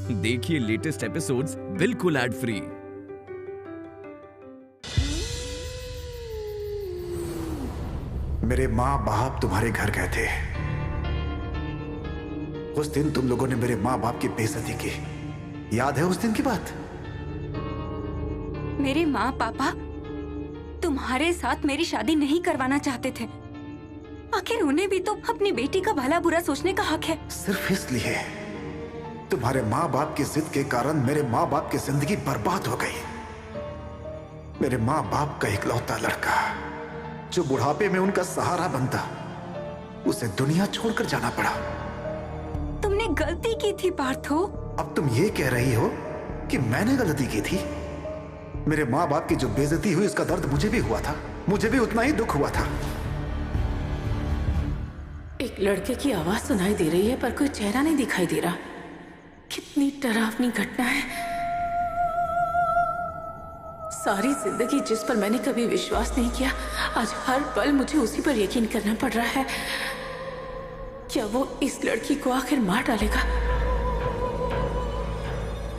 देखिए latest episodes बिल्कुल ad free. मेरे माँ बाप तुम्हारे घर गए थे। उस दिन तुम लोगों ने मेरे माँ बाप की बेइज्जती की, याद है उस दिन की बात? मेरे माँ पापा तुम्हारे साथ मेरी शादी नहीं करवाना चाहते थे। आखिर उन्हें भी तो अपनी बेटी का भला बुरा सोचने का हक है। सिर्फ इसलिए तुम्हारे माँ बाप की जिद के कारण मेरे माँ बाप की जिंदगी बर्बाद हो गई। मेरे माँ बाप का इकलौता लड़का जो बुढ़ापे में उनका सहारा बनता, उसे दुनिया छोड़कर जाना पड़ा। तुमने गलती की थी पार्थो। अब तुम ये कह रही हो कि मैंने गलती की थी? मेरे माँ बाप की जो बेइज्जती हुई उसका दर्द मुझे भी हुआ था, मुझे भी उतना ही दुख हुआ था। एक लड़के की आवाज सुनाई दे रही है पर कोई चेहरा नहीं दिखाई दे रहा। कितनी डरावनी घटना है। सारी जिंदगी जिस पर मैंने कभी विश्वास नहीं किया, आज हर पल मुझे उसी पर यकीन करना पड़ रहा है। क्या वो इस लड़की को आखिर मार डालेगा?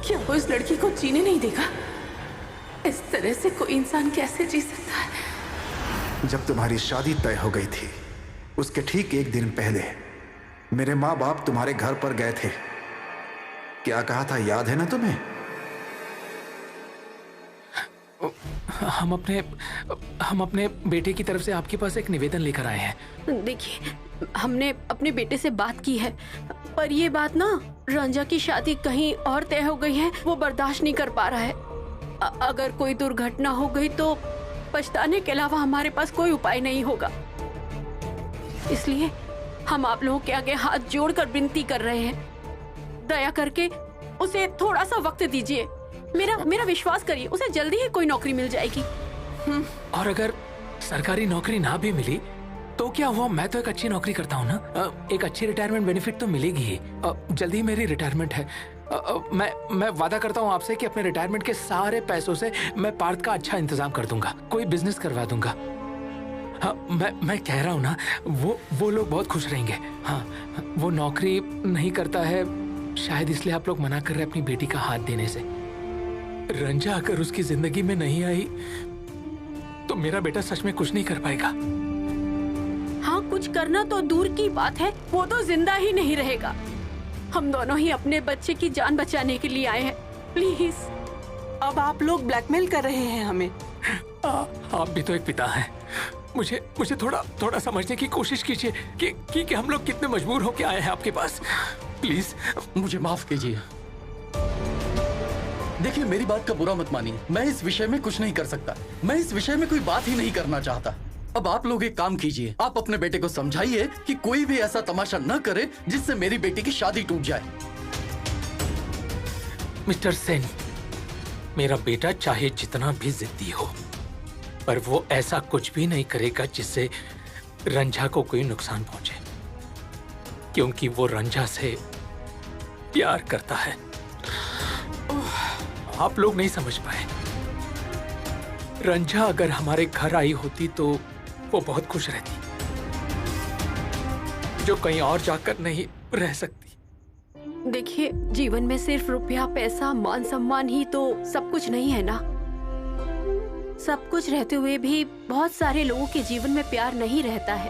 क्या वो इस लड़की को जीने नहीं देगा? इस तरह से कोई इंसान कैसे जी सकता है? जब तुम्हारी शादी तय हो गई थी, उसके ठीक एक दिन पहले मेरे माँ बाप तुम्हारे घर पर गए थे। क्या कहा था, याद है ना तुम्हें? हम अपने बेटे की तरफ से आपके पास एक निवेदन लेकर आए हैं। देखिए, हमने अपने बेटे से बात की है, पर ये बात ना, रंजा की शादी कहीं और तय हो गई है। वो बर्दाश्त नहीं कर पा रहा है। अगर कोई दुर्घटना हो गई तो पछताने के अलावा हमारे पास कोई उपाय नहीं होगा। इसलिए हम आप लोगों के आगे हाथ जोड़कर विनती कर रहे हैं, दया करके उसे थोड़ा सा वक्त दीजिए। मेरा विश्वास करिए, उसे जल्दी ही कोई नौकरी मिल जाएगी। और अगर सरकारी नौकरी ना भी मिली तो क्या हुआ, मैं तो एक अच्छी नौकरी करता हूँ ना। एक अच्छी रिटायरमेंट बेनिफिट तो मिलेगी ही। जल्दी मेरी रिटायरमेंट है। मैं वादा करता हूँ आपसे कि अपने रिटायरमेंट के सारे पैसों से मैं पार्थ का अच्छा इंतजाम कर दूंगा, कोई बिजनेस करवा दूंगा। हाँ, मैं कह रहा हूँ ना, वो लोग बहुत खुश रहेंगे। हाँ, वो नौकरी नहीं करता है, शायद इसलिए आप लोग मना कर रहे हैं अपनी बेटी का हाथ देने से। रंजा अगर उसकी जिंदगी में नहीं आई तो मेरा बेटा सच में कुछ नहीं कर पाएगा। हाँ, कुछ करना तो दूर की बात है, वो तो जिंदा ही नहीं रहेगा। हम दोनों ही अपने बच्चे की जान बचाने के लिए आए हैं। प्लीज। अब आप लोग ब्लैकमेल कर रहे हैं हमें। आप भी तो एक पिता हैं। मुझे थोड़ा समझने की कोशिश कीजिए कि हम लोग कितने मजबूर होके आए हैं आपके पास। प्लीज मुझे माफ कीजिए। देखिए, मेरी बात का बुरा मत मानिए, मैं इस विषय में कुछ नहीं कर सकता। मैं इस विषय में कोई बात ही नहीं करना चाहता। अब आप लोग एक काम कीजिए, आप अपने बेटे को समझाइए कि कोई भी ऐसा तमाशा न करे जिससे मेरी बेटी की शादी टूट जाए। मिस्टर सेन, मेरा बेटा चाहे जितना भी जिद्दी हो, पर वो ऐसा कुछ भी नहीं करेगा जिससे रंजा को कोई नुकसान पहुंचे, क्योंकि वो रंजा से प्यार करता है। आप लोग नहीं समझ पाए। रंजा अगर हमारे घर आई होती तो वो बहुत खुश रहती, जो कहीं और जाकर नहीं रह सकती। देखिए, जीवन में सिर्फ रुपया, पैसा, मान सम्मान ही तो सब कुछ नहीं है ना। सब कुछ रहते हुए भी बहुत सारे लोगों के जीवन में प्यार नहीं रहता है।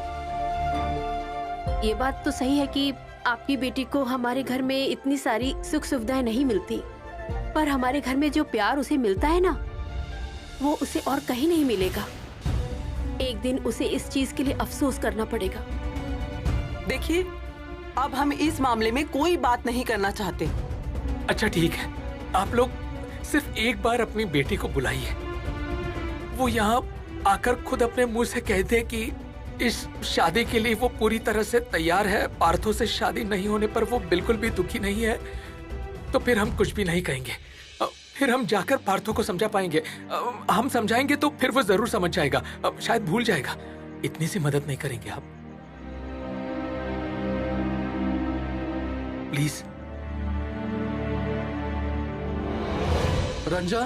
ये बात तो सही है कि आपकी बेटी को हमारे घर में इतनी सारी सुख सुविधाएं नहीं मिलती, पर हमारे घर में जो प्यार उसे मिलता है ना, वो उसे और कहीं नहीं मिलेगा। एक दिन उसे इस चीज के लिए अफसोस करना पड़ेगा। देखिए, अब हम इस मामले में कोई बात नहीं करना चाहते। अच्छा ठीक है, आप लोग सिर्फ एक बार अपनी बेटी को बुलाइए। वो यहाँ आकर खुद अपने मुंह से कह दे कि इस शादी के लिए वो पूरी तरह से तैयार है, पार्थो से शादी नहीं होने पर वो बिल्कुल भी दुखी नहीं है, तो फिर हम कुछ भी नहीं कहेंगे। फिर हम जाकर पार्थो को समझा पाएंगे। हम समझाएंगे तो फिर वो जरूर समझ जाएगा, शायद भूल जाएगा। इतनी सी मदद नहीं करेंगे आप? प्लीज। रंजा,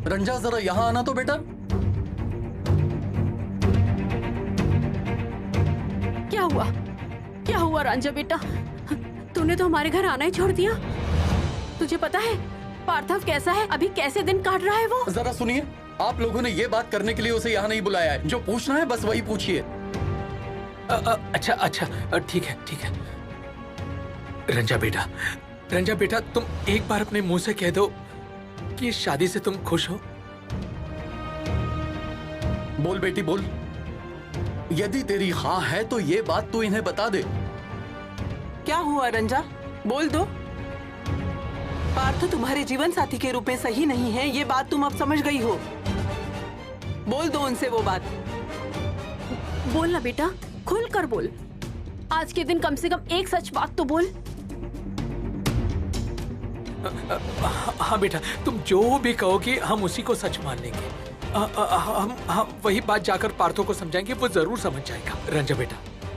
रंजा जरा यहाँ आना तो बेटा। क्या हुआ रंजा बेटा? तू तूने तो हमारे घर आना ही छोड़ दिया। तुझे पता है पार्थव कैसा है, अभी कैसे दिन काट रहा है वो? जरा सुनिए, आप लोगों ने ये बात करने के लिए उसे यहाँ नहीं बुलाया है। जो पूछना है बस वही पूछिए। अच्छा अच्छा, ठीक है ठीक है। रंजा बेटा तुम एक बार अपने मुंह से कह दो कि इस शादी से तुम खुश हो। बोल बेटी बोल। यदि तेरी हाँ है तो ये बात तू इन्हें बता दे। क्या हुआ रंजा, बोल दो। पार्थ तुम्हारे जीवन साथी के रूप में सही नहीं है, ये बात तुम अब समझ गई हो। बोल दो उनसे वो बात। बोल ना बेटा, खुल कर बोल। आज के दिन कम से कम एक सच बात तो बोल। हाँ बेटा, तुम जो भी कहोगे हम उसी को सच मान लेंगे। हम वही बात जाकर पार्थो को समझाएंगे, वो जरूर समझ जाएगा।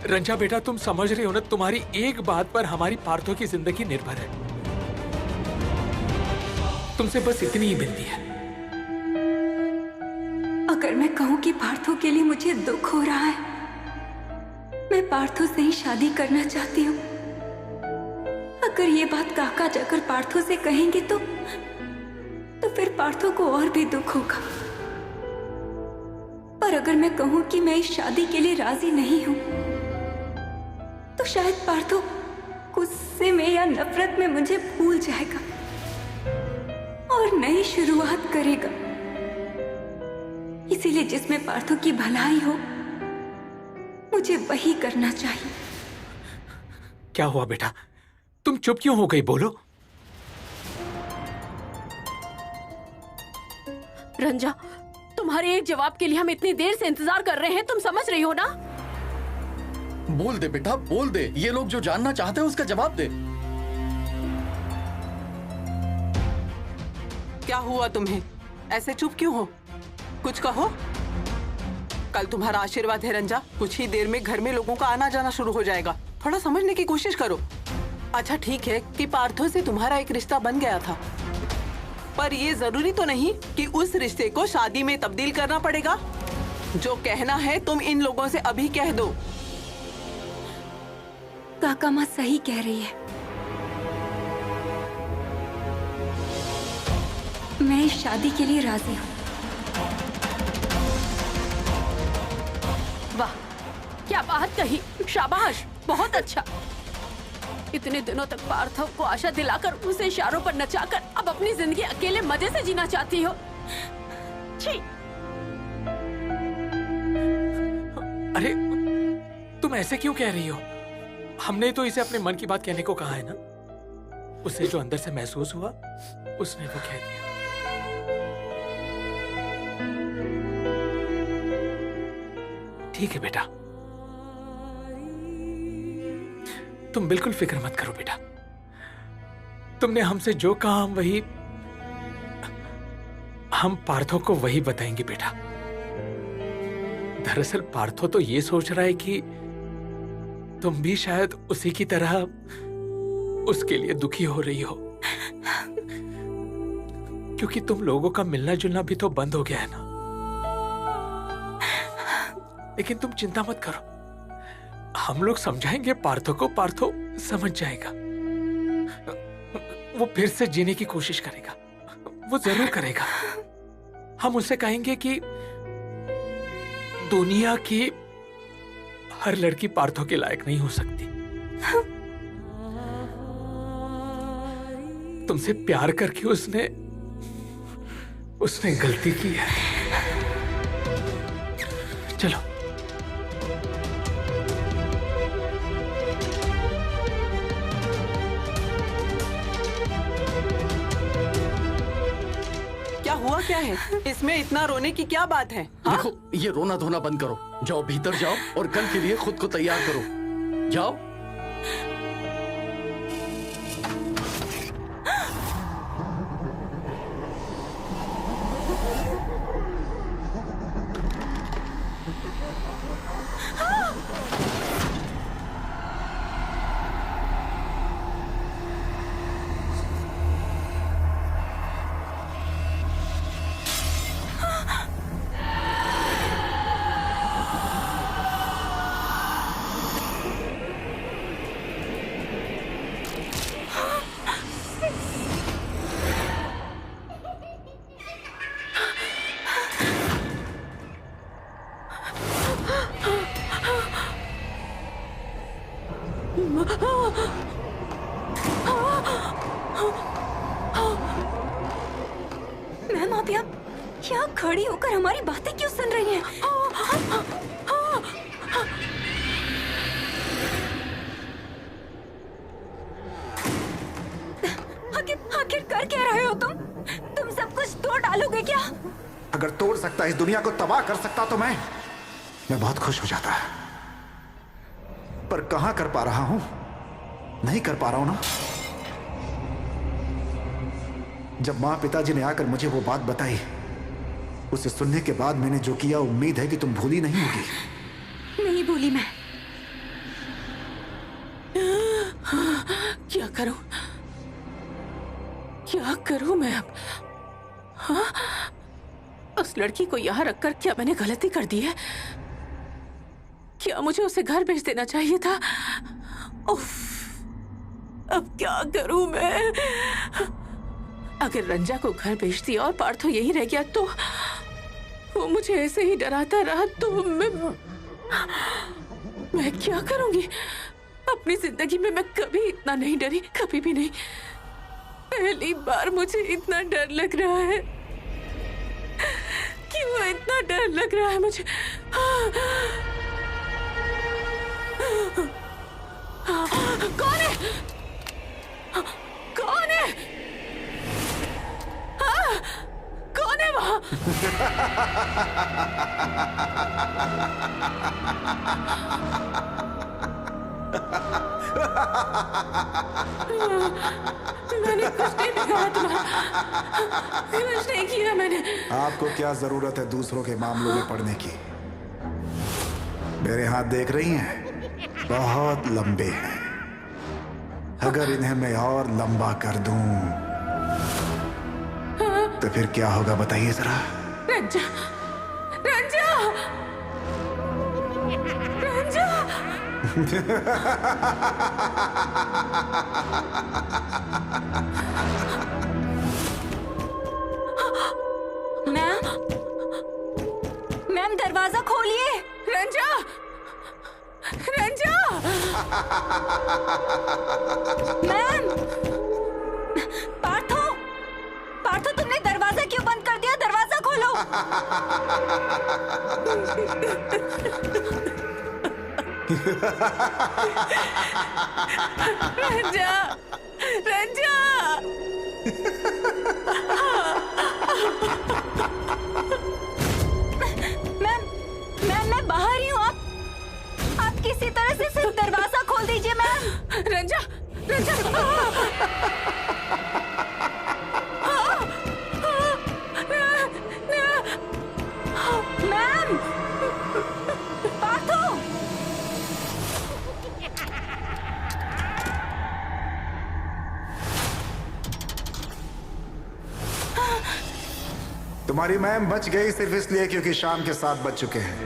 रंजा बेटा तुम समझ रहे हो ना, तुम्हारी एक बात पर हमारी पार्थो की जिंदगी निर्भर है। तुमसे बस इतनी ही विनती है। अगर मैं कहूँ कि पार्थो के लिए मुझे दुख हो रहा है, मैं पार्थो से ही शादी करना चाहती हूँ। अगर ये बात काका जाकर पार्थो से कहेंगे तो फिर पार्थो को और भी दुख होगा। पर अगर मैं कहूँ कि मैं इस शादी के लिए राजी नहीं हूँ, तो शायद पार्थो गुस्से में या नफरत में मुझे भूल जाएगा और नई शुरुआत करेगा। इसीलिए जिसमें पार्थो की भलाई हो, मुझे वही करना चाहिए। क्या हुआ बेटा, तुम चुप क्यों हो गई? बोलो। रंजा, तुम्हारे एक जवाब के लिए हम इतनी देर से इंतजार कर रहे हैं, तुम समझ रही हो ना? बोल दे बेटा बोल दे, ये लोग जो जानना चाहते हैं उसका जवाब दे। क्या हुआ तुम्हें, ऐसे चुप क्यों हो? कुछ कहो। कल तुम्हारा आशीर्वाद है रंजा, कुछ ही देर में घर में लोगों का आना जाना शुरू हो जाएगा। थोड़ा समझने की कोशिश करो। अच्छा ठीक है कि पार्थो से तुम्हारा एक रिश्ता बन गया था, पर ये जरूरी तो नहीं कि उस रिश्ते को शादी में तब्दील करना पड़ेगा। जो कहना है तुम इन लोगों से अभी कह दो। काका माँ सही कह रही है। मैं इस शादी के लिए राजी हूँ। वाह, क्या बात कही, शाबाश, बहुत अच्छा। इतने दिनों तक पार्थव को आशा दिलाकर, उसे इशारों पर नचाकर अब अपनी जिंदगी अकेले मजे से जीना चाहती हो। छी। अरे तुम ऐसे क्यों कह रही हो? हमने तो इसे अपने मन की बात कहने को कहा है ना। उसे जो अंदर से महसूस हुआ उसने वो कह दिया। ठीक है बेटा, तुम बिल्कुल फिक्र मत करो बेटा। तुमने हमसे जो कहा हम पार्थो को वही बताएंगे बेटा। दरअसल पार्थो तो ये सोच रहा है कि तुम भी शायद उसी की तरह उसके लिए दुखी हो रही हो, क्योंकि तुम लोगों का मिलना जुलना भी तो बंद हो गया है ना। लेकिन तुम चिंता मत करो, हम लोग समझाएंगे पार्थो को, पार्थो समझ जाएगा। वो फिर से जीने की कोशिश करेगा, वो जरूर करेगा। हम उसे कहेंगे कि दुनिया की हर लड़की पार्थो के लायक नहीं हो सकती। तुमसे प्यार करके उसने गलती की है। चलो हुआ क्या है? इसमें इतना रोने की क्या बात है? हाँ? देखो, ये रोना धोना बंद करो। जाओ भीतर जाओ और कल के लिए खुद को तैयार करो। जाओ। मैम आप यहाँ खड़ी होकर हमारी बातें क्यों सुन रही हैं? आखिर कर क्या रहे हो तुम? तुम सब कुछ तोड़ डालोगे क्या? अगर तोड़ सकता, इस दुनिया को तबाह कर सकता तो मैं बहुत खुश हो जाता। पर कहां कर पा रहा हूं? नहीं कर पा रहा हूं ना। जब मां पिताजी ने आकर मुझे वो बात बताई, उसे सुनने के बाद मैंने जो किया, उम्मीद है कि तुम भूली नहीं होगी। नहीं भूली मैं। क्या करूं? क्या करूं मैं अब? हाँ? उस लड़की को यहाँ रखकर क्या मैंने गलती कर दी है? क्या मुझे उसे घर भेज देना चाहिए था? उफ, अब क्या करूं मैं? अगर रंजा को घर भेज दिया और पार्थो यहीं रह गया तो वो मुझे ऐसे ही डराता रहा तो मैं क्या करूंगी? अपनी जिंदगी में मैं कभी इतना नहीं डरी, कभी भी नहीं। पहली बार मुझे इतना डर लग रहा है। क्यों इतना डर लग रहा है मुझे? कौन है? कौन है? कौन है वहां? मैंने कुछ नहीं बिगाड़ा तुम्हारा, कुछ नहीं किया मैंने। आपको क्या जरूरत है दूसरों के मामलों में पड़ने की? मेरे हाथ देख रही हैं? बहुत लंबे हैं। अगर इन्हें मैं और लंबा कर दूं तो फिर क्या होगा बताइए जरा। रंजा, रंजा, रंजा। मैम दरवाजा खोलिए। रंजा, रंजा। मैम, पार्थो, पार्थो तुमने दरवाजा क्यों बंद कर दिया? दरवाजा खोलो। रंजा, रंजा। मैं बाहर ही हूँ। आप किसी तरह से सिर्फ दरवाजा खोल दीजिए मैम। रंजा, रंजा। मैम, पार्थो। तुम्हारी मैम बच गई सिर्फ इसलिए क्योंकि शाम के 7 बज चुके हैं।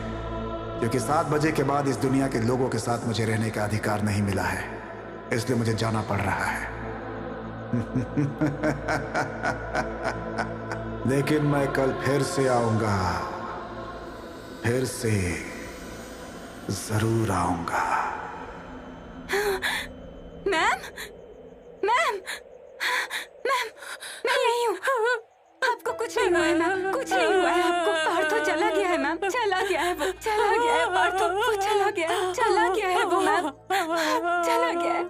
क्योंकि 7 बजे के बाद इस दुनिया के लोगों के साथ मुझे रहने का अधिकार नहीं मिला है, इसलिए मुझे जाना पड़ रहा है। लेकिन मैं कल फिर से आऊंगा, फिर से जरूर आऊंगा। मैम, मैम, मैम, मैं यही हूँ। आपको कुछ नहीं हुआ है मैम, कुछ नहीं हुआ है आपको। पार्थो चला गया है मैम, चला गया है वो, चला गया है पार्थो, वो चला गया है, चला गया है वो मैम, चला गया है।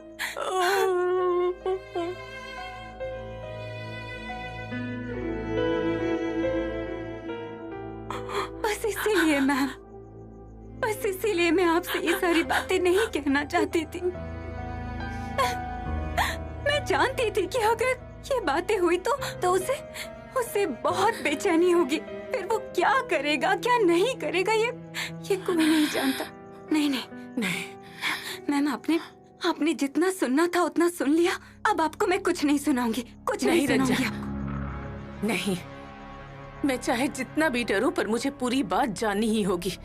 बस इसीलिए मैम, बस इसीलिए मैं आपसे ये सारी बातें नहीं कहना चाहती थी। मैं जानती थी कि अगर ये बातें हुई तो उसे बहुत बेचैनी होगी। फिर वो क्या करेगा क्या नहीं करेगा ये कोई नहीं जानता। नहीं नहीं नहीं मैम, आपने जितना सुनना था उतना सुन लिया। अब आपको मैं कुछ नहीं सुनाऊंगी, कुछ नहीं सुनाऊंगी आपको। नहीं, मैं चाहे जितना भी डरूं पर मुझे पूरी बात जाननी ही होगी।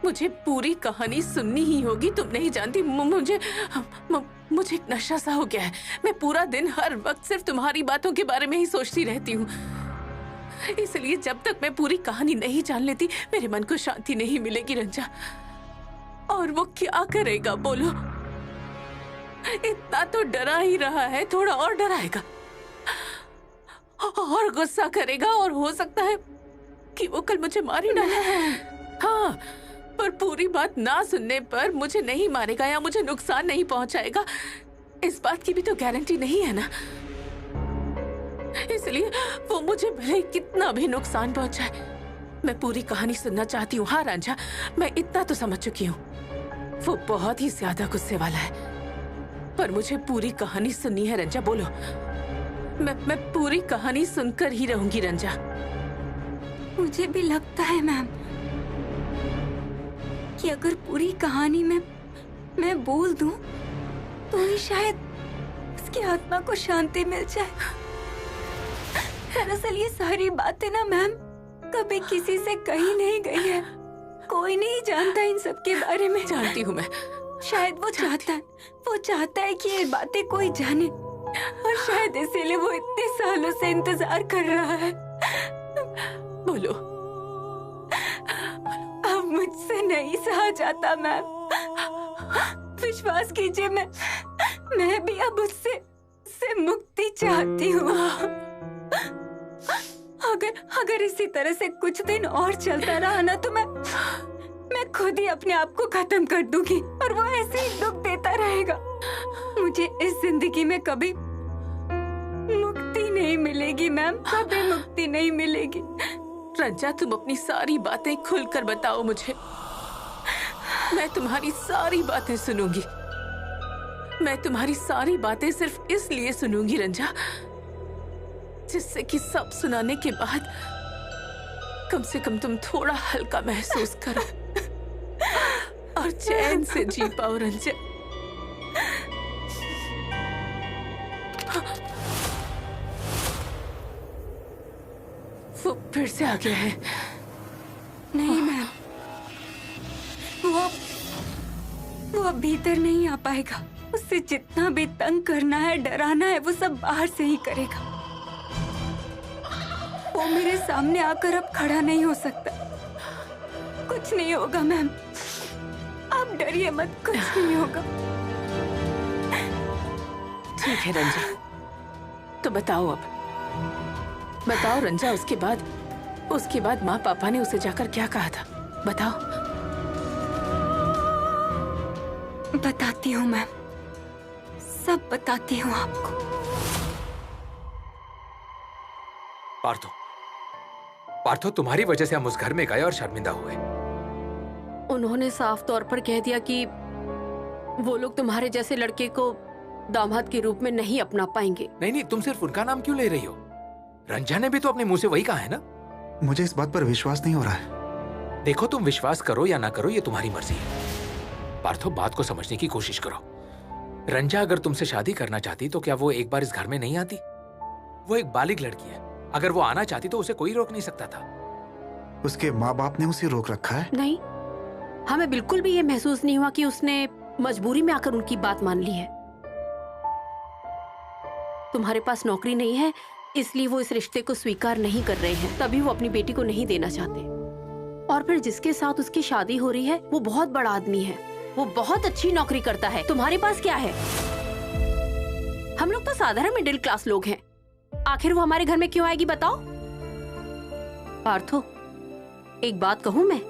मुझे पूरी कहानी सुननी ही होगी। तुम नहीं जानती, मुझे एक नशा सा हो गया है। मैं पूरा दिन हर वक्त सिर्फ तुम्हारी बातों के बारे में ही सोचती रहती हूँ। इसलिए जब तक मैं पूरी कहानी नहीं जान लेती मेरे मन को शांति नहीं मिलेगी रंजा। और वो क्या करेगा बोलो? इतना तो डरा ही रहा है, थोड़ा और डराएगा और गुस्सा करेगा और हो सकता है कि वो कल मुझे मार ही डाले। हाँ, पर पूरी बात ना सुनने पर मुझे नहीं मारेगा या मुझे नुकसान नहीं पहुंचाएगा, इस बात की भी तो गारंटी नहीं है ना। इसलिए वो मुझे भले कितना भी नुकसान पहुंचाए, मैं पूरी कहानी सुनना चाहती हूँ। हाँ रांझा, मैं इतना तो समझ चुकी हूँ, वो बहुत ही ज्यादा गुस्से वाला है, पर मुझे पूरी कहानी सुननी है। रंजा बोलो, मैं पूरी कहानी सुनकर ही रहूंगी। रंजा, मुझे भी लगता है मैम कि अगर पूरी कहानी में मैं बोल दूं तो ही शायद उसकी आत्मा को शांति मिल जाए। दरअसल ये सारी बातें ना मैम कभी किसी से कही नहीं गई है, कोई नहीं जानता इन सब के बारे में। जानती हूँ मैं। शायद वो चाहता है कि ये बातें कोई जाने, और शायद इसीलिए वो इतने सालों से इंतजार कर रहा है। बोलो। अब मुझसे नहीं सहा जाता मैम, विश्वास कीजिए, मैं भी अब उससे मुक्ति चाहती हूँ। अगर इसी तरह से कुछ दिन और चलता रहा ना तो मैं खुद ही अपने आप को खत्म कर दूंगी, और वो ऐसे ही दुख देता रहेगा। मुझे इस जिंदगी में कभी मुक्ति नहीं मिलेगी मैम, कभी मुक्ति नहीं मिलेगी। रंजा, तुम अपनी सारी बातें खुलकर बताओ मुझे, मैं तुम्हारी सारी बातें सुनूंगी। मैं तुम्हारी सारी बातें सिर्फ इसलिए सुनूंगी रंजा, जिससे कि सब सुनाने के बाद कम से कम तुम थोड़ा हल्का महसूस करो और चैन से जी पाओ। रंजा, वो फिर से आ गया है। नहीं मैम, वो अब भीतर नहीं आ पाएगा। उससे जितना भी तंग करना है, डराना है, वो सब बाहर से ही करेगा। वो मेरे सामने आकर अब खड़ा नहीं हो सकता। कुछ नहीं होगा मैम, आप डरिए मत, कुछ नहीं होगा। ठीक है रंजा, तो बताओ, अब बताओ रंजा। उसके बाद माँ पापा ने उसे जाकर क्या कहा था, बताओ। बताती हूँ मैम, सब बताती हूँ आपको। पार्थो, तुम्हारी वजह से हम उस घर में गए और शर्मिंदा हुए। उन्होंने साफ तौर पर कह दिया कि वो लोग तुम्हारे जैसे लड़के को दामाद के रूप में नहीं अपना पाएंगे। नहीं, तुम सिर्फ उनका नाम क्यों ले रही हो? रंजा ने भी तो अपने मुंह से वही कहा है ना। मुझे इस बात पर विश्वास नहीं हो रहा है। देखो, तुम विश्वास करो या ना करो, ये तुम्हारी मर्जी है। पार्थो, बात को समझने की कोशिश करो। रंजा अगर तुमसे शादी करना चाहती तो क्या वो एक बार इस घर में नहीं आती? वो एक बालिग लड़की है, अगर वो आना चाहती तो उसे कोई रोक नहीं सकता था। उसके माँ बाप ने उसे रोक रखा है? नहीं, हमें बिल्कुल भी ये महसूस नहीं हुआ कि उसने मजबूरी में आकर उनकी बात मान ली है। तुम्हारे पास नौकरी नहीं है, इसलिए वो इस रिश्ते को स्वीकार नहीं कर रहे हैं, तभी वो अपनी बेटी को नहीं देना चाहते। और फिर जिसके साथ उसकी शादी हो रही है वो बहुत बड़ा आदमी है, वो बहुत अच्छी नौकरी करता है। तुम्हारे पास क्या है? हम लोग तो साधारण मिडिल क्लास लोग हैं, आखिर वो हमारे घर में क्यों आएगी बताओ? पार्थो, एक बात कहूं मैं,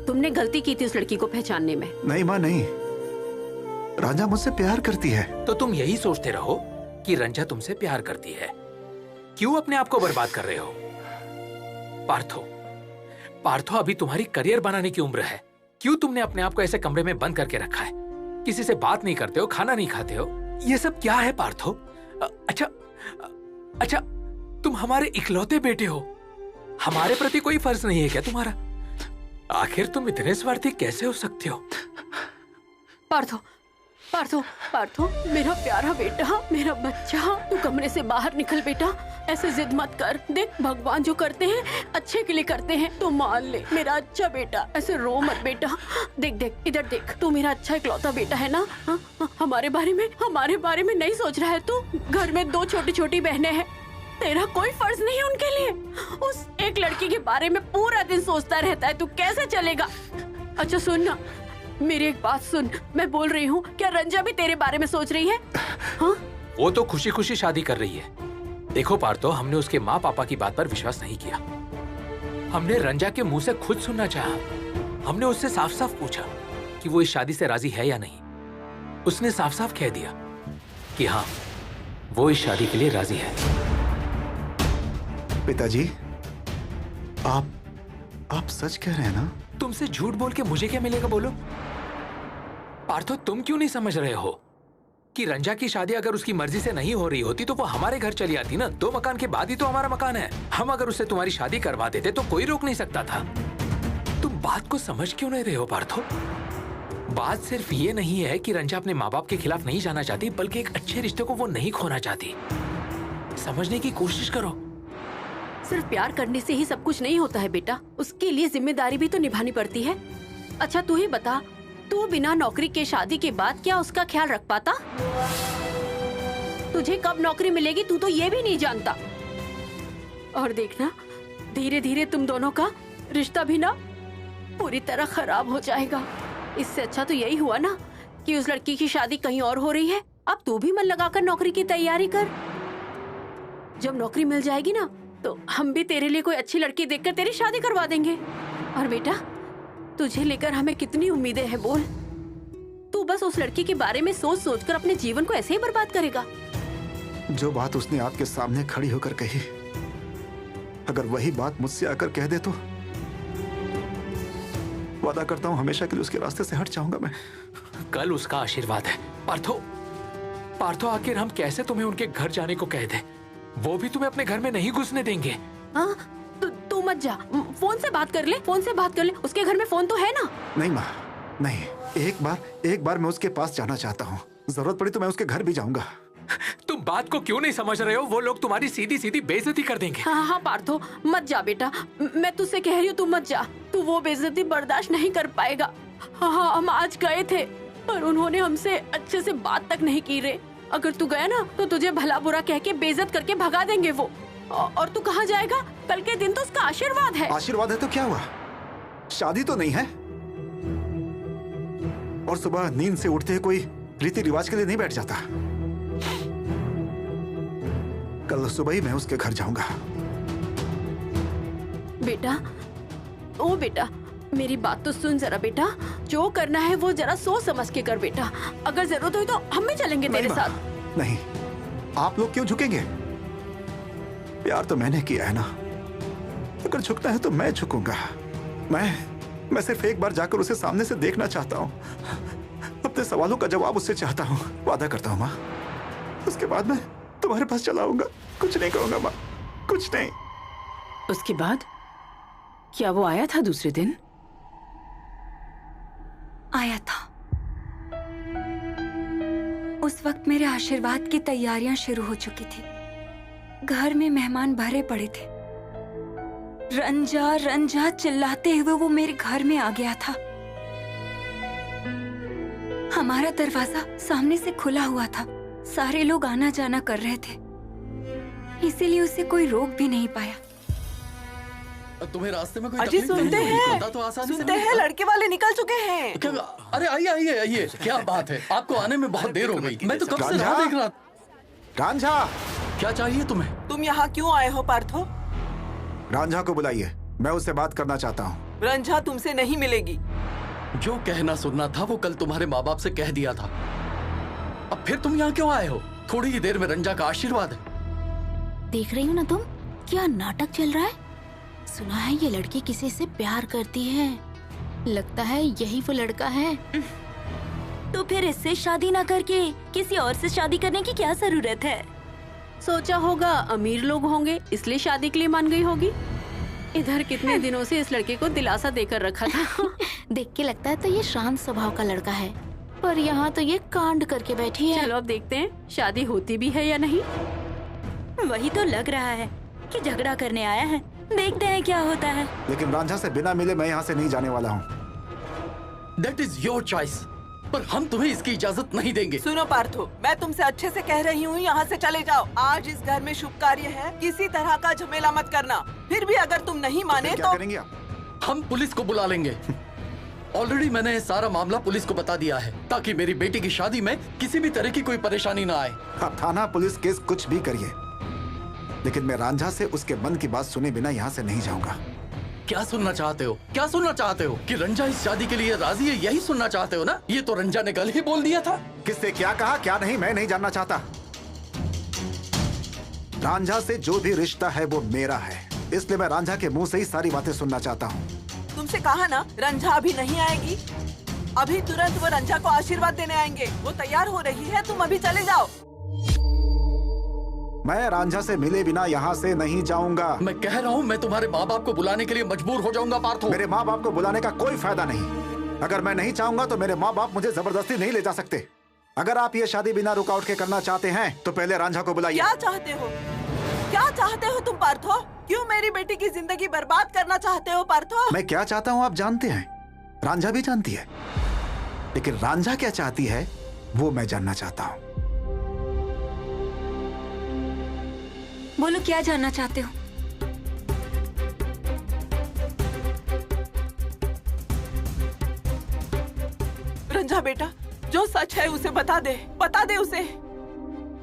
तुमने गलती की थी उस लड़की को पहचानने में। नहीं माँ, नहीं। रंजा मुझसे प्यार करती है। तो तुम यही सोचते रहो कि रंजा तुमसे प्यार करती है। क्यों अपने आप को बर्बाद कर रहे हो? पार्थो, अभी तुम्हारी करियर बनाने की उम्र है। क्यों तुमने अपने आप को ऐसे कमरे में बंद करके रखा है? किसी से बात नहीं करते हो, खाना नहीं खाते हो, ये सब क्या है पार्थो? अच्छा, तुम हमारे इकलौते बेटे हो, हमारे प्रति कोई फर्ज नहीं है क्या तुम्हारा? आखिर तुम इतने स्वार्थी कैसे हो सकते हो? पार्थो, मेरा प्यारा बेटा, मेरा बच्चा, तू कमरे से बाहर निकल बेटा, ऐसे जिद मत कर। देख, भगवान जो करते हैं अच्छे के लिए करते हैं, तो मान ले मेरा अच्छा बेटा, ऐसे रो मत बेटा। देख, इधर देख, तू मेरा अच्छा इकलौता बेटा है ना। हमारे बारे में नहीं सोच रहा है तू? घर में 2 छोटी छोटी बहनें हैं, तेरा कोई फर्ज नहीं है उनके लिए? उस एक लड़की के बारे में पूरा दिन सोचता रहता है, तू कैसे चलेगा? अच्छा सुन ना, मेरी एक बात सुन, मैं बोल रही हूँ, क्या रंजा भी तेरे बारे में सोच रही है? हाँ? वो तो खुशी खुशी शादी कर रही है। देखो पार्थो, हमने उसके माँ पापा की बात पर विश्वास नहीं किया। हमने रंजा के मुंह से खुद सुनना चाहा। हमने उससे साफ साफ पूछा कि वो इस शादी से राजी है या नहीं। उसने साफ साफ कह दिया कि हाँ, वो इस शादी के लिए राजी है। पिताजी, आप सच कह रहे हैं ना? तुमसे झूठ बोल के मुझे क्या मिलेगा, बोलो? पार्थो, तुम क्यों नहीं समझ रहे हो कि रंजा की शादी अगर उसकी मर्जी से नहीं हो रही होती तो वो हमारे घर चली आती ना। 2 मकान के बाद ही तो हमारा मकान है। हम अगर उससे तुम्हारी शादी करवा देते तो कोई रोक नहीं सकता था। तुम बात को समझ क्यों नहीं रहे हो पार्थो? बात सिर्फ ये नहीं है कि रंजा अपने माँ बाप के खिलाफ नहीं जाना चाहती, बल्कि एक अच्छे रिश्ते को वो नहीं खोना चाहती। समझने की कोशिश करो। सिर्फ प्यार करने से ही सब कुछ नहीं होता है बेटा, उसके लिए जिम्मेदारी भी तो निभानी पड़ती है। अच्छा तू ही बता, तू बिना नौकरी के शादी के बाद क्या उसका ख्याल रख पाता? तुझे कब नौकरी मिलेगी तू तो ये भी नहीं जानता। और देखना, धीरे धीरे तुम दोनों का रिश्ता भी ना पूरी तरह खराब हो जाएगा। इससे अच्छा तो यही हुआ ना कि उस लड़की की शादी कहीं और हो रही है। अब तू भी मन लगाकर नौकरी की तैयारी कर। जब नौकरी मिल जाएगी ना तो हम भी तेरे लिए कोई अच्छी लड़की देखकर तेरी शादी करवा देंगे। और बेटा, तुझे लेकर हमें कितनी उम्मीदें हैं बोल। तू बस उस लड़की के बारे में सोच सोच कर अपने जीवन को ऐसे ही बर्बाद करेगा। जो बात उसने आपके सामने खड़ी होकर कही, अगर वही बात मुझसे आकर कह दे तो वादा करता हूँ हमेशा के लिए उसके रास्ते से हट जाऊंगा मैं। कल उसका आशीर्वाद है। पार्थो, आखिर हम कैसे तुम्हें उनके घर जाने को कह दें? वो भी तुम्हें अपने घर में नहीं घुसने देंगे। हाँ, तू मत जा। फोन से बात कर ले, उसके घर में फोन तो है ना? नहीं माँ, नहीं। एक बार मैं उसके पास जाना चाहता हूँ। जरूरत पड़ी तो मैं उसके घर भी जाऊंगा। तुम बात को क्यों नहीं समझ रहे हो? वो लोग तुम्हारी सीधी सीधी बेइज्जती कर देंगे। हाँ पार्थो, मत जा बेटा, मैं तुझसे कह रही हूँ, तू मत जा। तू वो बेइज्जती बर्दाश्त नहीं कर पाएगा। हाँ, हम आज गए थे पर उन्होंने हमसे अच्छे से बात तक नहीं की रे। अगर तू गया ना तो तुझे भला बुरा कह के बेइज्जत करके भगा देंगे वो। और तू कहाँ जाएगा? कल के दिन तो उसका आशीर्वाद है। आशीर्वाद है तो क्या हुआ? शादी तो नहीं है। और सुबह नींद से उठते कोई रीति रिवाज के लिए नहीं बैठ जाता। कल सुबह ही मैं उसके घर जाऊंगा। बेटा, मेरी बात तो सुन जरा बेटा। जो करना है वो जरा सोच समझ के कर बेटा। अगर जरूरत हुई तो हम भी चलेंगे तेरे साथ। नहीं, आप लोग क्यों झुकेंगे? प्यार तो मैंने किया है ना। अगर झुकना है तो मैं झुकूंगा। मैं सिर्फ एक बार जाकर उसे सामने से देखना चाहता हूँ। अपने सवालों का जवाब उससे चाहता हूँ। वादा करता हूँ माँ, उसके बाद मैं तुम्हारे पास चला आऊंगा। कुछ नहीं कहूंगा माँ, कुछ नहीं। उसके बाद क्या वो आया था दूसरे दिन? आया था। उस वक्त मेरे आशीर्वाद की तैयारियां शुरू हो चुकी थी। घर में मेहमान भरे पड़े थे। रंजा रंजा चिल्लाते हुए वो मेरे घर में आ गया था। हमारा दरवाजा सामने से खुला हुआ था। सारे लोग आना जाना कर रहे थे, इसीलिए उसे कोई रोक भी नहीं पाया। तुम्हें रास्ते में कोई अजी तकलीफ सुनते नहीं हुई? हैं, पता तो आसानी से सुनते मिल हैं, गया। लड़के वाले निकल चुके हैं। क्या? अरे आइए। क्या बात है? आपको आने में बहुत देर हो गई। मैं तो कब से राह देख रहा था। रांझा, क्या चाहिए तुम्हें? तुम यहाँ क्यों आए हो पार्थो? रांझा को बुलाइए, मैं उससे बात करना चाहता हूँ। रंजा तुमसे नहीं मिलेगी। जो कहना सुनना था वो कल तुम्हारे माँ बाप से कह दिया था। अब फिर तुम यहाँ क्यों आए हो? थोड़ी ही देर में रंजा का आशीर्वाद है। देख रही हो ना तुम, क्या नाटक चल रहा है। सुना है ये लड़की किसी से प्यार करती है। लगता है यही वो लड़का है। तो फिर इससे शादी ना करके किसी और से शादी करने की क्या जरूरत है? सोचा होगा अमीर लोग होंगे इसलिए शादी के लिए मान गई होगी। इधर कितने दिनों से इस लड़के को दिलासा देकर रखा था। देख के लगता है तो ये शांत स्वभाव का लड़का है, पर यहाँ तो ये कांड करके बैठी है। चलो अब देखते हैं शादी होती भी है या नहीं। वही तो लग रहा है कि झगड़ा करने आया है। देखते हैं क्या होता है। लेकिन रांझा से बिना मिले मैं यहाँ से नहीं जाने वाला हूँ। That is your choice, पर हम तुम्हें इसकी इजाजत नहीं देंगे। सुनो पार्थो, मैं तुमसे अच्छे से कह रही हूँ, यहाँ से चले जाओ। आज इस घर में शुभ कार्य है, किसी तरह का झमेला मत करना। फिर भी अगर तुम नहीं माने फिर क्या तो करेंगे आप? हम पुलिस को बुला लेंगे। ऑलरेडी मैंने ये सारा मामला पुलिस को बता दिया है ताकि मेरी बेटी की शादी में किसी भी तरह की कोई परेशानी ना आए। आप थाना पुलिस केस कुछ भी करिए, लेकिन मैं रांझा से उसके मन की बात सुने बिना यहाँ से नहीं जाऊंगा। क्या सुनना चाहते हो? क्या सुनना चाहते हो? कि रंजा इस शादी के लिए राजी है, यही सुनना चाहते हो ना? ये तो रंजा ने कल ही बोल दिया था। किससे क्या कहा क्या नहीं मैं नहीं जानना चाहता। रांझा से जो भी रिश्ता है वो मेरा है, इसलिए मैं रांझा के मुंह से ही सारी बातें सुनना चाहता हूँ। तुमसे कहा ना रंजा अभी नहीं आएगी, अभी तुरंत वो रंजा को आशीर्वाद देने आएंगे। वो तैयार हो रही है, तुम अभी चले जाओ। मैं रांझा से मिले बिना यहाँ से नहीं जाऊंगा। मैं कह रहा हूँ मैं तुम्हारे माँ बाप को बुलाने के लिए मजबूर हो जाऊंगा पार्थो। मेरे माँ बाप को बुलाने का कोई फायदा नहीं। अगर मैं नहीं चाहूंगा तो मेरे माँ बाप मुझे जबरदस्ती नहीं ले जा सकते। अगर आप ये शादी बिना रुकावट के करना चाहते हैं तो पहले रांझा को बुलाइए। क्या चाहते हो? क्या चाहते हो तुम पार्थो? क्यों मेरी बेटी की जिंदगी बर्बाद करना चाहते हो पार्थो? मैं क्या चाहता हूँ आप जानते हैं, रांझा भी जानती है, लेकिन रांझा क्या चाहती है वो मैं जानना चाहता हूँ। बोलो क्या जानना चाहते हो? रंजा बेटा, जो सच है उसे बता दे उसे।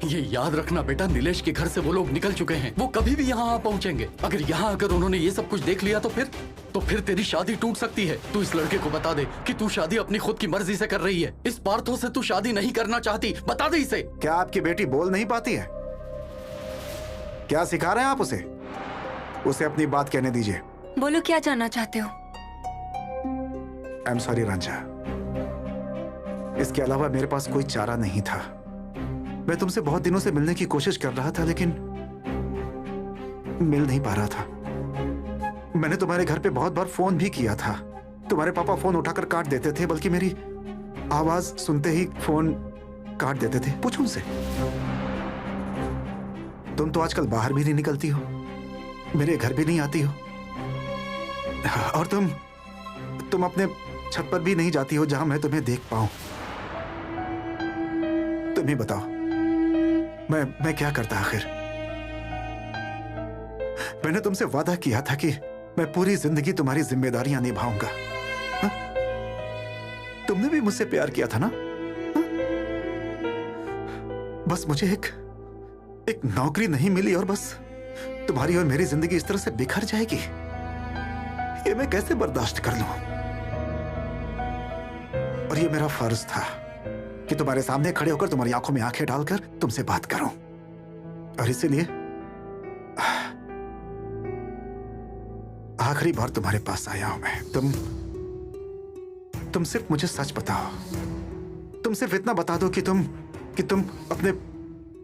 ये याद रखना बेटा, नीलेश के घर से वो लोग निकल चुके हैं। वो कभी भी यहाँ आ पहुँचेंगे। अगर यहाँ आकर उन्होंने ये सब कुछ देख लिया तो फिर तेरी शादी टूट सकती है। तू इस लड़के को बता दे कि तू शादी अपनी खुद की मर्जी से कर रही है। इस पार्थो से तू शादी नहीं करना चाहती। बता दे इसे। क्या आपकी बेटी बोल नहीं पाती है? क्या सिखा रहे हैं आप उसे? उसे अपनी बात कहने दीजिए। बोलो क्या जानना चाहते हो? आई एम सॉरी रांझा, इसके अलावा मेरे पास कोई चारा नहीं था। मैं तुमसे बहुत दिनों से मिलने की कोशिश कर रहा था लेकिन मिल नहीं पा रहा था। मैंने तुम्हारे घर पे बहुत बार फोन भी किया था। तुम्हारे पापा फोन उठाकर काट देते थे, बल्कि मेरी आवाज सुनते ही फोन काट देते थे। पूछो उनसे। तुम तो आजकल बाहर भी नहीं निकलती हो, मेरे घर भी नहीं आती हो, और तुम अपने छत पर भी नहीं जाती हो जहां मैं तुम्हें देख पाऊं। तुम ही बताओ मैं क्या करता आखिर? मैंने तुमसे वादा किया था कि मैं पूरी जिंदगी तुम्हारी जिम्मेदारियां निभाऊंगा। हा? तुमने भी मुझसे प्यार किया था ना? हा? बस मुझे एक नौकरी नहीं मिली और बस तुम्हारी और मेरी जिंदगी इस तरह से बिखर जाएगी। ये मैं कैसे बर्दाश्त कर लूं? और ये मेरा फर्ज था कि तुम्हारे सामने खड़े होकर तुम्हारी आंखों में आंखें डालकर तुमसे बात करूं। और इसीलिए आखिरी बार तुम्हारे पास आया हूं मैं। तुम सिर्फ मुझे सच बताओ। तुम सिर्फ इतना बता दो कि तुम अपने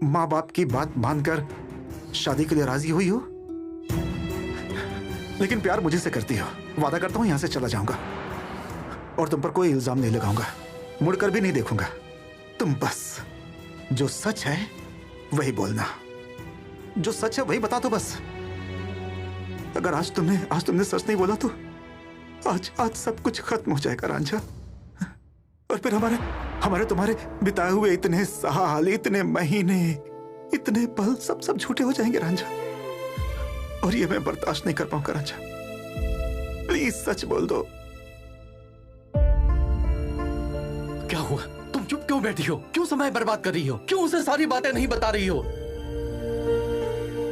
माँ बाप की बात मानकर शादी के लिए राजी हुई हो, लेकिन प्यार मुझे से करती हो। वादा करता हूं यहां से चला जाऊंगा और तुम पर कोई इल्जाम नहीं लगाऊंगा, मुड़कर भी नहीं देखूंगा। तुम बस जो सच है वही बोलना, जो सच है वही बता दो बस। अगर आज तुमने सच नहीं बोला तो आज सब कुछ खत्म हो जाएगा रांझा। और फिर हमारे तुम्हारे बिताए हुए इतने साल, इतने महीने, इतने पल सब झूठे हो जाएंगे रांझा। और ये मैं बर्दाश्त नहीं कर पाऊंगा रांझा। प्लीज सच बोल दो। क्या हुआ? तुम चुप क्यों बैठी हो? क्यों समय बर्बाद कर रही हो? क्यों उसे सारी बातें नहीं बता रही हो?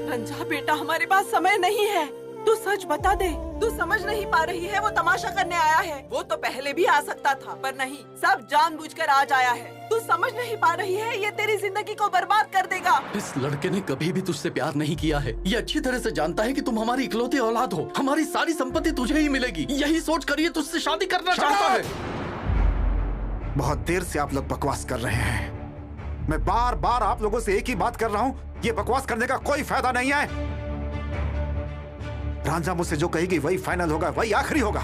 रंजा बेटा, हमारे पास समय नहीं है। तू सच बता दे। तू समझ नहीं पा रही है, वो तमाशा करने आया है। वो तो पहले भी आ सकता था, पर नहीं, सब जानबूझकर आज आया है। तू समझ नहीं पा रही है, ये तेरी जिंदगी को बर्बाद कर देगा। इस लड़के ने कभी भी तुझसे प्यार नहीं किया है। ये अच्छी तरह से जानता है कि तुम हमारी इकलौती औलाद हो। हमारी सारी संपत्ति तुझे ही मिलेगी, यही सोच कर ये तुझसे शादी करना चाहता है। बहुत देर से आप लोग बकवास कर रहे हैं। मैं बार बार आप लोगों से एक ही बात कर रहा हूं, ये बकवास करने का कोई फायदा नहीं है। रांझा मुझसे जो कहेगी वही फाइनल होगा, वही आखिरी होगा।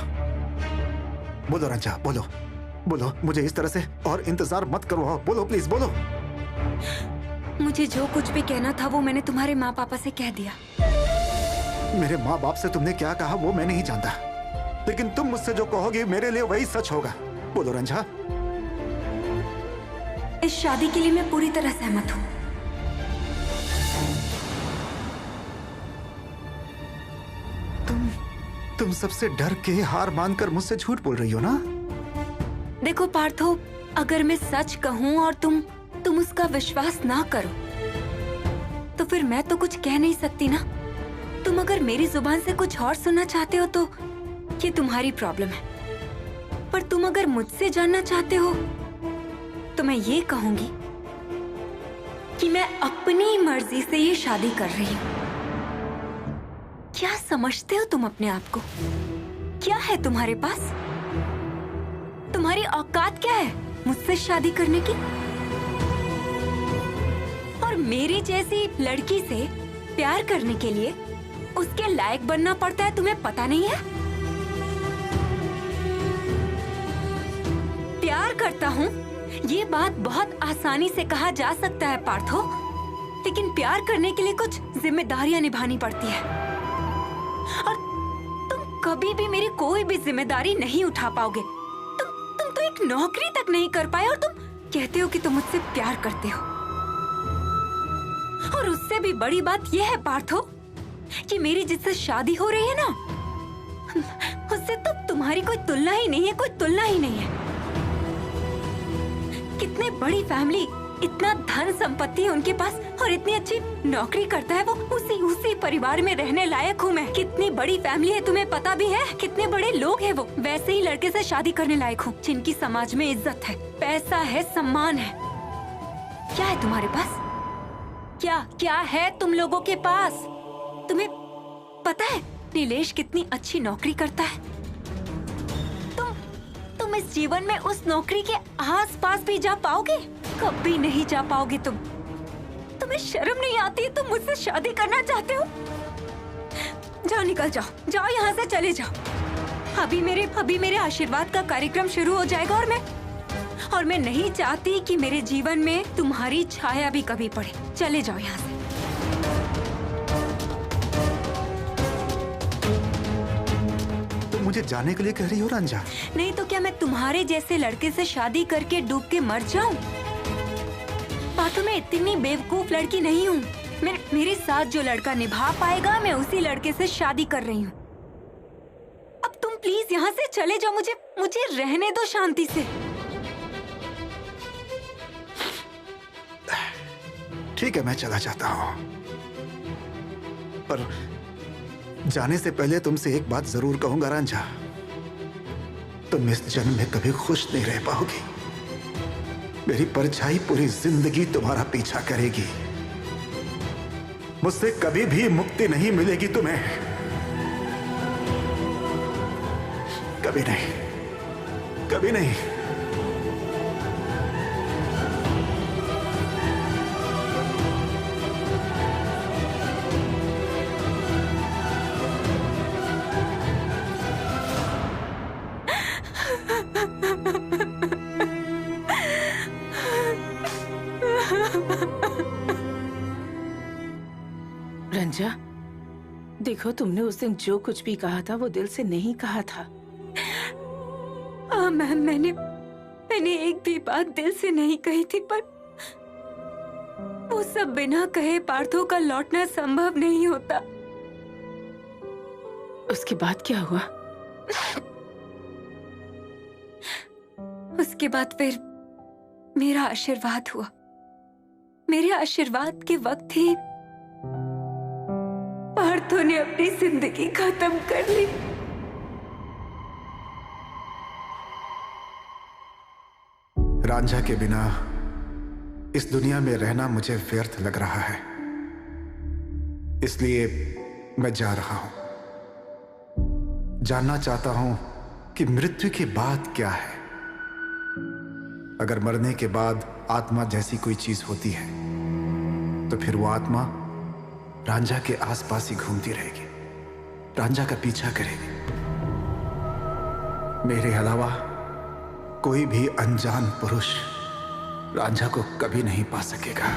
बोलो रांझा, बोलो, मुझे इस तरह से और इंतजार मत करो। बोलो प्लीज, बोलो। मुझे जो कुछ भी कहना था वो मैंने तुम्हारे माँ पापा से कह दिया। मेरे माँ बाप से तुमने क्या कहा वो मैं नहीं जानता, लेकिन तुम मुझसे जो कहोगी मेरे लिए वही सच होगा। बोलो रांझा। इस शादी के लिए मैं पूरी तरह सहमत हूँ। तुम सबसे डर के हार मानकर मुझसे झूठ बोल रही हो ना? देखो पार्थो, अगर मैं सच कहूँ और तुम उसका विश्वास ना करो तो फिर मैं तो कुछ कह नहीं सकती ना। तुम अगर मेरी जुबान से कुछ और सुनना चाहते हो तो ये तुम्हारी प्रॉब्लम है, पर तुम अगर मुझसे जानना चाहते हो तो मैं ये कहूंगी कि मैं अपनी मर्जी से ये शादी कर रही हूँ। क्या समझते हो तुम अपने आप को? क्या है तुम्हारे पास? तुम्हारी औकात क्या है मुझसे शादी करने की? और मेरी जैसी लड़की से प्यार करने के लिए उसके लायक बनना पड़ता है, तुम्हें पता नहीं है? प्यार करता हूँ ये बात बहुत आसानी से कहा जा सकता है पार्थो, लेकिन प्यार करने के लिए कुछ जिम्मेदारियां निभानी पड़ती है और तुम कभी भी मेरी कोई भी जिम्मेदारी नहीं उठा पाओगे। तुम तो एक नौकरी तक नहीं कर पाए और तुम कहते हो कि तुम मुझसे प्यार करते हो। और उससे भी बड़ी बात यह है पार्थो कि मेरी जिससे शादी हो रही है ना, उससे तो तुम्हारी कोई तुलना ही नहीं है, कोई तुलना ही नहीं है। कितने बड़ी फैमिली, इतना धन संपत्ति है उनके पास और इतनी अच्छी नौकरी करता है वो। उसी परिवार में रहने लायक हूँ मैं। कितनी बड़ी फैमिली है तुम्हें पता भी है? कितने बड़े लोग हैं वो। वैसे ही लड़के से शादी करने लायक हूँ जिनकी समाज में इज्जत है, पैसा है, सम्मान है। क्या है तुम्हारे पास? क्या है तुम लोगों के पास? तुम्हें पता है नीलेश कितनी अच्छी नौकरी करता है? तुम इस जीवन में उस नौकरी के आसपास भी जा पाओगे? कभी नहीं जा पाओगे तुम। तुम्हें शर्म नहीं आती? तुम मुझसे शादी करना चाहते हो? जाओ, निकल जाओ, जाओ यहाँ से, चले जाओ। अभी मेरे आशीर्वाद का कार्यक्रम शुरू हो जाएगा और मैं नहीं चाहती कि मेरे जीवन में तुम्हारी छाया भी कभी पड़े। चले जाओ यहाँ से। तुम मुझे जाने के लिए कह रही हो रंजा? नहीं तो क्या मैं तुम्हारे जैसे लड़के से शादी करके डूब के मर जाऊं? पार्थो, मैं इतनी बेवकूफ लड़की नहीं हूँ। मेरे साथ जो लड़का निभा पाएगा मैं उसी लड़के से शादी कर रही हूँ। अब तुम प्लीज यहाँ से चले जाओ, मुझे रहने दो शांति से। ठीक है, मैं चला जाता हूँ, पर जाने से पहले तुमसे एक बात जरूर कहूंगा रंजा, तुम इस जन्म में कभी खुश नहीं रह पाओगी। मेरी परछाई पूरी जिंदगी तुम्हारा पीछा करेगी। मुझसे कभी भी मुक्ति नहीं मिलेगी तुम्हें, कभी नहीं, कभी नहीं। रंजा, देखो तुमने उस दिन जो कुछ भी कहा था वो दिल से नहीं कहा था। मैम, मैंने एक भी बात दिल से नहीं कही थी, पर वो सब बिना कहे पार्थो का लौटना संभव नहीं होता। उसके बाद क्या हुआ? उसके बाद फिर मेरा आशीर्वाद हुआ। मेरे आशीर्वाद के वक्त ही पार्थो ने अपनी जिंदगी खत्म कर ली। रांझा के बिना इस दुनिया में रहना मुझे व्यर्थ लग रहा है, इसलिए मैं जा रहा हूं। जानना चाहता हूं कि मृत्यु के बाद क्या है। अगर मरने के बाद आत्मा जैसी कोई चीज होती है तो फिर वो आत्मा रांझा के आसपास ही घूमती रहेगी, रांझा का पीछा करेगी। मेरे अलावा कोई भी अनजान पुरुष रांझा को कभी नहीं पा सकेगा,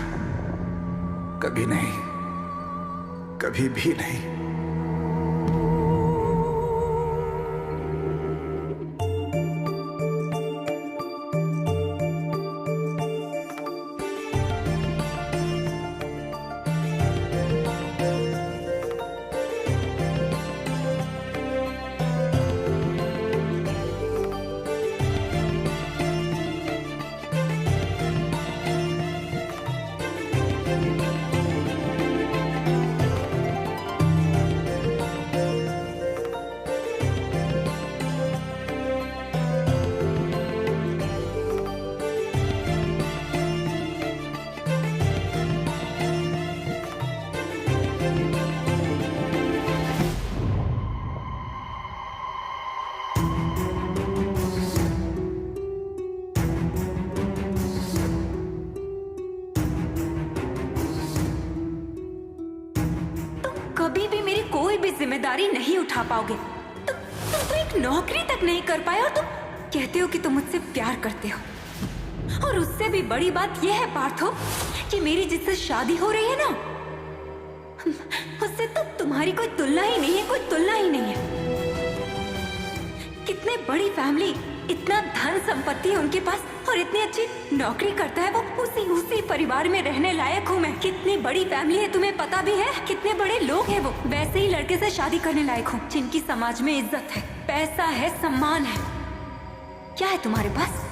कभी नहीं, कभी भी नहीं। कभी भी मेरी कोई भी जिम्मेदारी नहीं उठा पाओगे। तुम तो एक नौकरी तक नहीं कर पाए और तुम कहते हो कि तुम मुझसे प्यार करते हो। और उससे भी बड़ी बात यह है पार्थो कि मेरी जिससे शादी हो रही है ना, उससे तो तुम्हारी कोई तुलना ही नहीं है, कोई तुलना ही नहीं है। कितने बड़ी फैमिली, इतना धन संपत्ति है उनके पास और इतनी अच्छी नौकरी करता है वो। उसी परिवार में रहने लायक हूँ मैं। कितनी बड़ी फैमिली है तुम्हें पता भी है, कितने बड़े लोग हैं वो। वैसे ही लड़के से शादी करने लायक हूँ जिनकी समाज में इज्जत है, पैसा है, सम्मान है। क्या है तुम्हारे पास?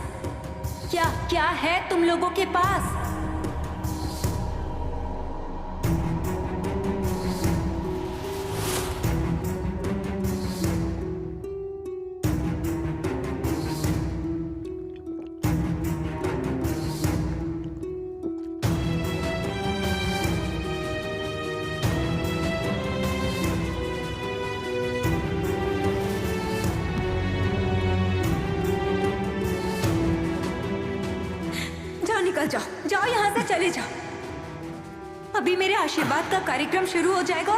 क्या है तुम लोगों के पास? जाओ यहाँ से, चले जाओ। अभी मेरे आशीर्वाद का कार्यक्रम शुरू हो जाएगा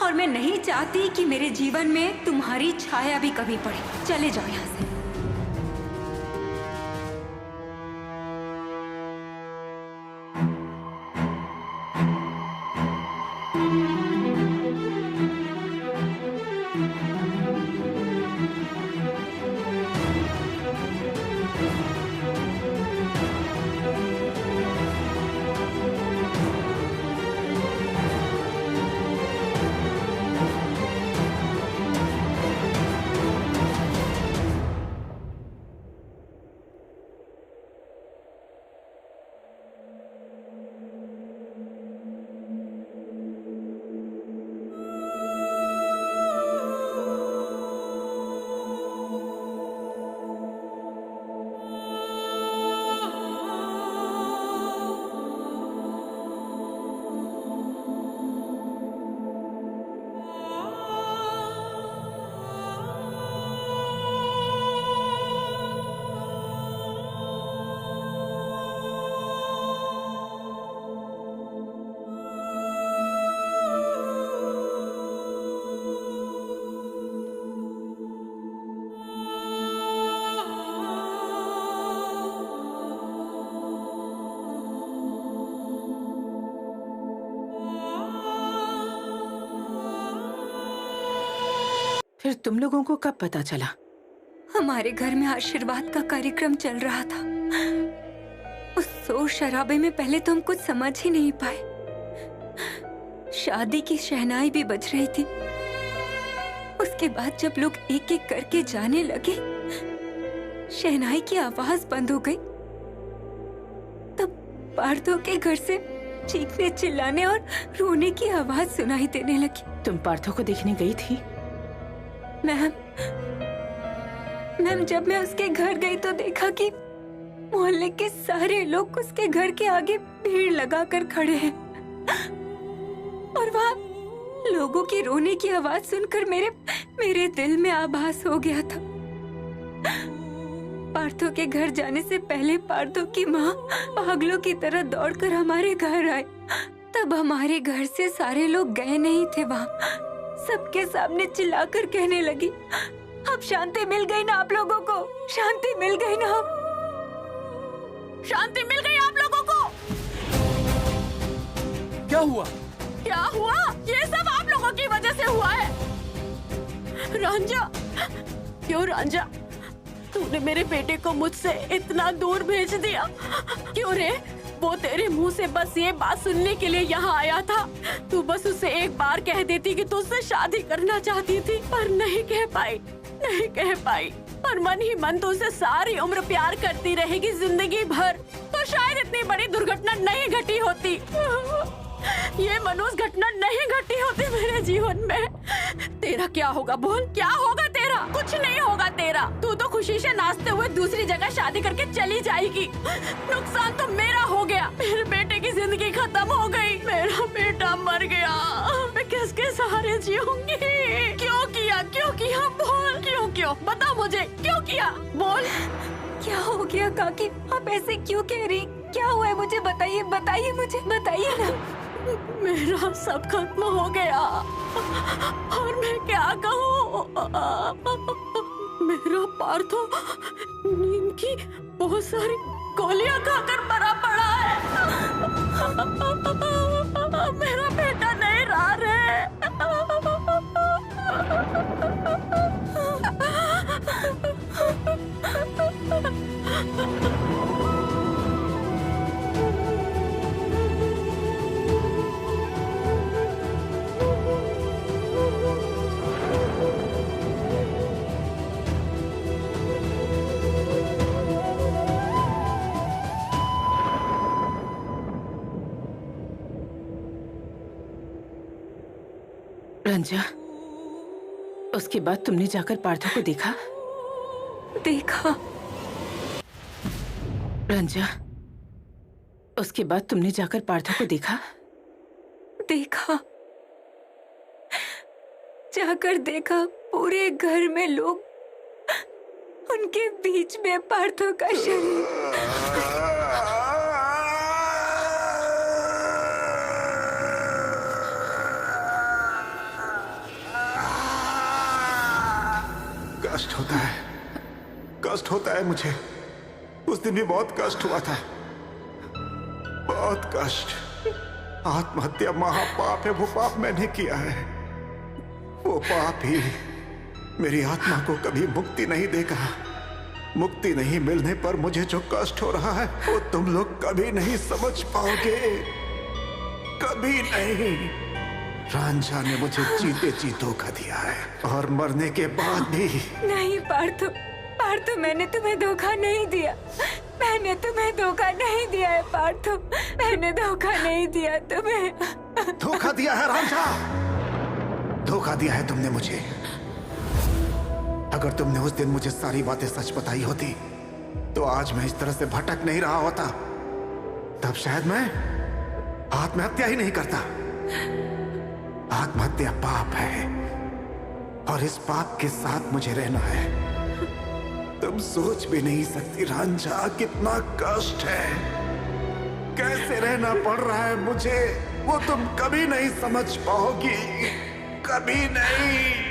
और मैं नहीं चाहती कि मेरे जीवन में तुम्हारी छाया भी कभी पड़े। चले जाओ यहाँ से। फिर तुम लोगों को कब पता चला? हमारे घर में आशीर्वाद का कार्यक्रम चल रहा था। उस शोर शराबे में पहले तो हम कुछ समझ ही नहीं पाए। शादी की शहनाई भी बज रही थी। उसके बाद जब लोग एक एक करके जाने लगे, शहनाई की आवाज बंद हो गई। तब पार्थो के घर से चीखने चिल्लाने और रोने की आवाज सुनाई देने लगी। तुम पार्थो को देखने गई थी? मैम, जब मैं उसके घर गई तो देखा कि मोहल्ले के सारे लोग उसके घर के आगे भीड़ लगाकर खड़े हैं और वहाँ लोगों की रोने की आवाज सुनकर मेरे दिल में आभास हो गया था। पार्थो के घर जाने से पहले पार्थो की माँ पागलों की तरह दौड़कर हमारे घर आए। तब हमारे घर से सारे लोग गए नहीं थे वहाँ। सबके सामने चिल्लाकर कहने लगी, अब शांति मिल गई ना आप लोगों को? शांति मिल गई ना? शांति मिल गई आप लोगों को? क्या हुआ? क्या हुआ? ये सब आप लोगों की वजह से हुआ है। रांझा, क्यों रांझा? तूने मेरे बेटे को मुझसे इतना दूर भेज दिया क्यों रे? वो तेरे मुंह से बस ये बात सुनने के लिए यहाँ आया था। तू बस उसे एक बार कह देती कि तू उससे शादी करना चाहती थी, पर नहीं कह पाई। और मन ही मन तो उसे सारी उम्र प्यार करती रहेगी, जिंदगी भर। तो शायद इतनी बड़ी दुर्घटना नहीं घटी होती, ये मनुष्य घटना नहीं घटी होती मेरे जीवन में। तेरा क्या होगा बोल? क्या होगा तेरा? कुछ नहीं होगा तेरा। तू तो खुशी से नाचते हुए दूसरी जगह शादी करके चली जाएगी। नुकसान तो मेरा हो गया। मेरे बेटे की जिंदगी खत्म हो गई। मेरा बेटा मर गया। मैं किसके सहारे जीऊंगी? क्यों किया बोल? क्यों बता मुझे, क्यों किया बोल? क्या हो गया काकी? आप ऐसे क्यों कह रही? क्या हुआ है मुझे बताइए मुझे बताइए ना। मेरा सब खत्म हो गया और मैं क्या कहूँ। मेरा पार्थो नींद की बहुत सारी गोलियां खाकर मरा पड़ा है। मेरा बेटा नहीं रहा रे। रंजा, उसके बाद तुमने जाकर पार्थो को देखा? देखा। रंजा, उसके बाद तुमने जाकर पार्थो को देखा? देखा। जाकर देखा, पूरे घर में लोग, उनके बीच में पार्थो का शरीर। कष्ट होता है मुझे। उस दिन भी बहुत कष्ट हुआ था, बहुत कष्ट। आत्महत्या महापाप है, वो पाप मैंने किया है। वो पाप ही मेरी आत्मा को कभी मुक्ति नहीं देगा। मुक्ति नहीं मिलने पर मुझे जो कष्ट हो रहा है वो तुम लोग कभी नहीं समझ पाओगे, कभी नहीं। रांझा ने मुझे जीते जी धोखा दिया है और मरने के बाद भी। नहीं पार्थो, पार्थो, मैंने तुम्हें धोखा नहीं दिया। मैंने तुम्हें धोखा नहीं दिया है पार्थो। मैंने धोखा नहीं दिया तुम्हें। धोखा दिया है रांझा, धोखा दिया है तुमने मुझे। अगर तुमने उस दिन मुझे सारी बातें सच बताई होती तो आज मैं इस तरह से भटक नहीं रहा होता। तब शायद मैं आत्महत्या ही नहीं करता। आत्महत्या पाप है और इस पाप के साथ मुझे रहना है। तुम सोच भी नहीं सकती रांझा कितना कष्ट है, कैसे रहना पड़ रहा है मुझे, वो तुम कभी नहीं समझ पाओगी, कभी नहीं।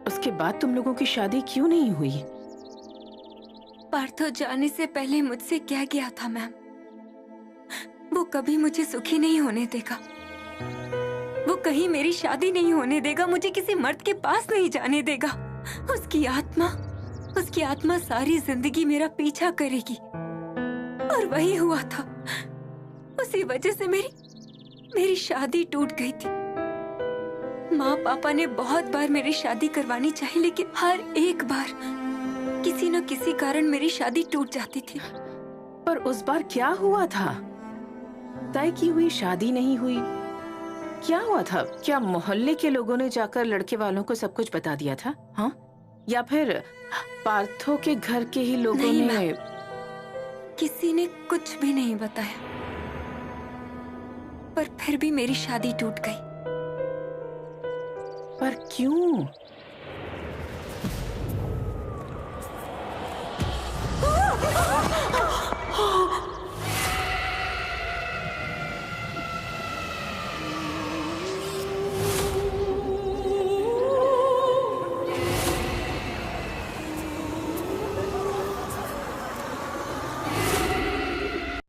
उसके बाद तुम लोगों की शादी क्यों नहीं हुई? पार्थो जाने से पहले मुझसे क्या गया था मैम, वो कभी मुझे सुखी नहीं होने देगा। वो कहीं मेरी शादी नहीं होने देगा, मुझे किसी मर्द के पास नहीं जाने देगा। उसकी आत्मा सारी जिंदगी मेरा पीछा करेगी। और वही हुआ था। उसी वजह से मेरी शादी टूट गई थी। माँ पापा ने बहुत बार मेरी शादी करवानी चाही, लेकिन हर एक बार किसी न किसी कारण मेरी शादी टूट जाती थी। पर उस बार क्या हुआ था? तय की हुई शादी नहीं हुई, क्या हुआ था? क्या मोहल्ले के लोगों ने जाकर लड़के वालों को सब कुछ बता दिया था? हाँ? या फिर पार्थो के घर के ही लोगों ने? किसी ने कुछ भी नहीं बताया, पर फिर भी मेरी शादी टूट गई। पर क्यों?